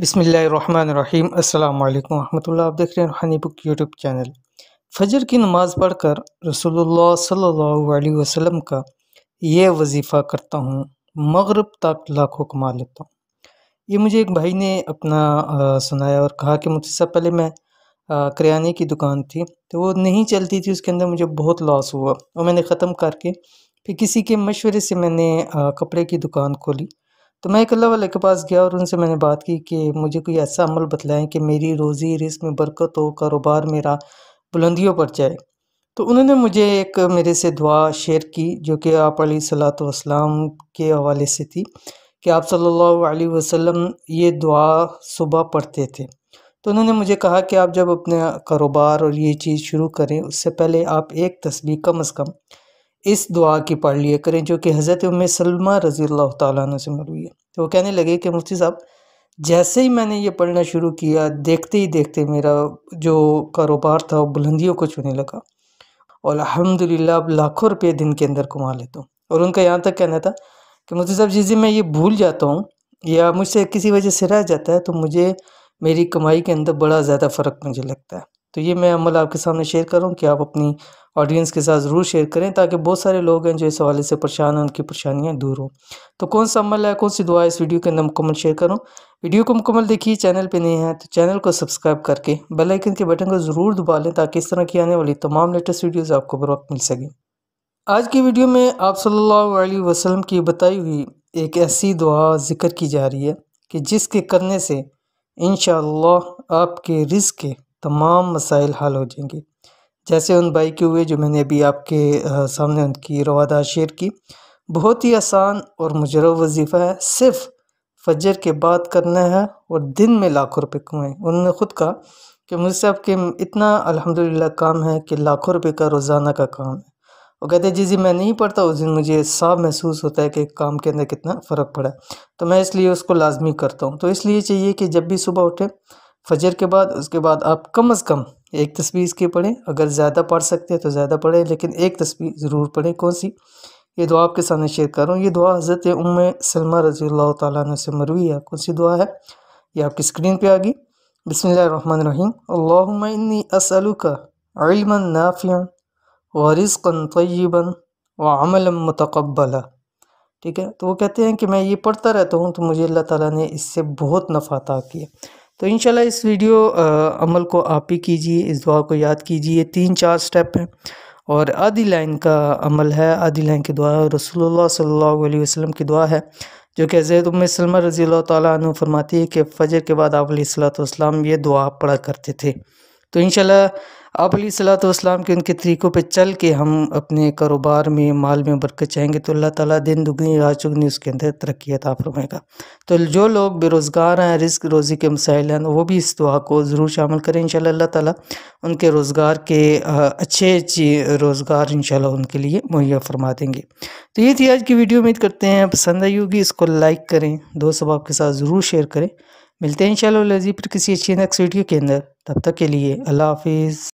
बिस्मिल्लाहिर्रहमानिर्रहीम अस्सलाम वालेकुम रहमतुल्लाह। आप देख रहे हैं रूहानी बुक यूट्यूब चैनल। फजर की नमाज़ पढ़कर रसूलुल्लाह सल्लल्लाहु अलैहि वसल्लम का ये वजीफ़ा करता हूँ, मगरिब तक लाखों कमा लेता हूँ। ये मुझे एक भाई ने अपना सुनाया और कहा कि मुझसे पहले मैं किराने की दुकान थी, तो वो नहीं चलती थी, उसके अंदर मुझे बहुत लॉस हुआ और मैंने ख़त्म करके फिर किसी के मशवरे से मैंने कपड़े की दुकान खोली। तो मैं एक अल्लाह वाले के पास गया और उनसे मैंने बात की कि मुझे कोई ऐसा अमल बतलाएं कि मेरी रोज़ी रिज़्क में बरकत हो, कारोबार मेरा बुलंदियों पर जाए। तो उन्होंने मुझे एक मेरे से दुआ शेयर की जो कि आप अलैहिस्सलातु वस्सलाम के हवाले से थी कि आप सल्लल्लाहु अलैहि वसल्लम ये दुआ सुबह पढ़ते थे। तो उन्होंने मुझे कहा कि आप जब अपना कारोबार और ये चीज़ शुरू करें उससे पहले आप एक तस्बीह कम से कम इस दुआ की पढ़ लिया करें जो कि हज़रत उम्मे सलमा रज़ी अल्लाह तआला अन्हा से मरवी है। तो वो कहने लगे कि मुफ्ती साहब, जैसे ही मैंने ये पढ़ना शुरू किया, देखते ही देखते मेरा जो कारोबार था वो बुलंदियों को छूने लगा और अल्हम्दुलिल्लाह अब लाखों रुपए दिन के अंदर कमा लेता हूँ। और उनका यहाँ तक कहना था कि मुफ्ती साहब, जिस दिन मैं ये भूल जाता हूँ या मुझसे किसी वजह से रह जाता है तो मुझे मेरी कमाई के अंदर बड़ा ज़्यादा फ़र्क मुझे लगता है। तो ये मैं अमल आपके सामने शेयर कर रहा हूँ कि आप अपनी ऑडियंस के साथ ज़रूर शेयर करें ताकि बहुत सारे लोग हैं जो इस हवाले से परेशान हैं, उनकी परेशानियाँ दूर हों। तो कौन सा अमल है, कौन सी दुआ है, इस वीडियो के अंदर मुकम्मल शेयर कर रहा हूँ। वीडियो को मुकम्मल देखिए, चैनल पे नए हैं तो चैनल को सब्सक्राइब करके बेल आइकन के बटन को ज़रूर दबा लें ताकि इस तरह की आने वाली तमाम लेटेस्ट वीडियोज़ आपको बर वक्त मिल सकें। आज की वीडियो में आप सल्लल्लाहु अलैहि वसल्लम की बताई हुई एक ऐसी दुआ ज़िक्र की जा रही है कि जिसके करने से इंशाअल्लाह आपके रिज़्क के तमाम मसाइल हल हो जाएंगे। जैसे उन भाई के हुए जो मैंने अभी आपके सामने उनकी रवादात शेयर की। बहुत ही आसान और मुजरब वजीफ़ा है, सिर्फ फजर के बाद करना है और दिन में लाखों रुपए कमाएं। उन्होंने खुद कहा कि मुझसे आपके इतना अल्हम्दुलिल्लाह काम है कि लाखों रुपए का रोज़ाना का काम है। वो कहते हैं जिस दिन मैं नहीं पढ़ता उस दिन मुझे साफ महसूस होता है कि काम के अंदर कितना फ़र्क पड़ा है, तो मैं इसलिए उसको लाजमी करता हूँ। तो इसलिए चाहिए कि जब भी सुबह उठें फजर के बाद, उसके बाद आप कम से कम एक तस्बीह इसकी पढ़ें। अगर ज़्यादा पढ़ सकते हैं तो ज़्यादा पढ़ें, लेकिन एक तस्बीह ज़रूर पढ़ें। कौन सी? ये दुआ आपके सामने शेयर कर रहा हूँ। ये दुआ हज़रत उम्मे सलमा रज़ी अल्लाह तआला अन्हा से मरवी है। कौन सी दुआ है? ये आपकी स्क्रीन पे आ गई। बिस्मिल्लाहिर्रहमानिर्रहीम। अल्लाहुम्मा इन्नी असअलुका इल्मन नाफ़िअन व रिज़्क़न तय्यिबन व अमलन मुतक़ब्बला। ठीक है, तो वो कहते हैं कि मैं ये पढ़ता रहता हूँ तो मुझे अल्लाह ताला ने इससे बहुत नफ़ा अता किया। तो इंशाल्लाह इस वीडियो अमल को आप ही कीजिए, इस दुआ को याद कीजिए। 3-4 स्टेप हैं और आधी लाइन का अमल है, आधी लाइन की दुआ है। रसूलुल्लाह सल्लल्लाहु अलैहि वसल्लम की दुआ है जो कि हज़रत उम्मे सलमा रज़ी अल्लाह तआला अन्हा फरमाती है कि फ़जर के बाद आप अलैहिस्सलातु वस्सलाम ये दुआ पढ़ा करते थे। तो इंशाल्लाह आप अलैहिस्सलातु वस्सलाम के उनके तरीक़ों पे चल के हम अपने कारोबार में, माल में बरकत चाहेंगे तो अल्लाह ताला दिन दुगनी रात चौगुनी उसके अंदर तरक्की अता फरमाएगा। तो जो लोग बेरोज़गार हैं, रिज़्क रोज़ी के मसाइल हैं, वो भी इस दुआ को ज़रूर शामिल करें। इंशाल्लाह अल्लाह ताला उनके रोज़गार के अच्छे रोज़गार इंशाल्लाह उनके लिए मुहैया फरमा देंगे। तो ये थी आज की वीडियो। उम्मीद करते हैं पसंद आई होगी। इसको लाइक करें, दोस्त अहबाब के साथ ज़रूर शेयर करें। मिलते हैं इंशाल्लाह फिर किसी अच्छी नेक्स्ट वीडियो के अंदर। तब तक के लिए अल्लाह हाफ़िज़।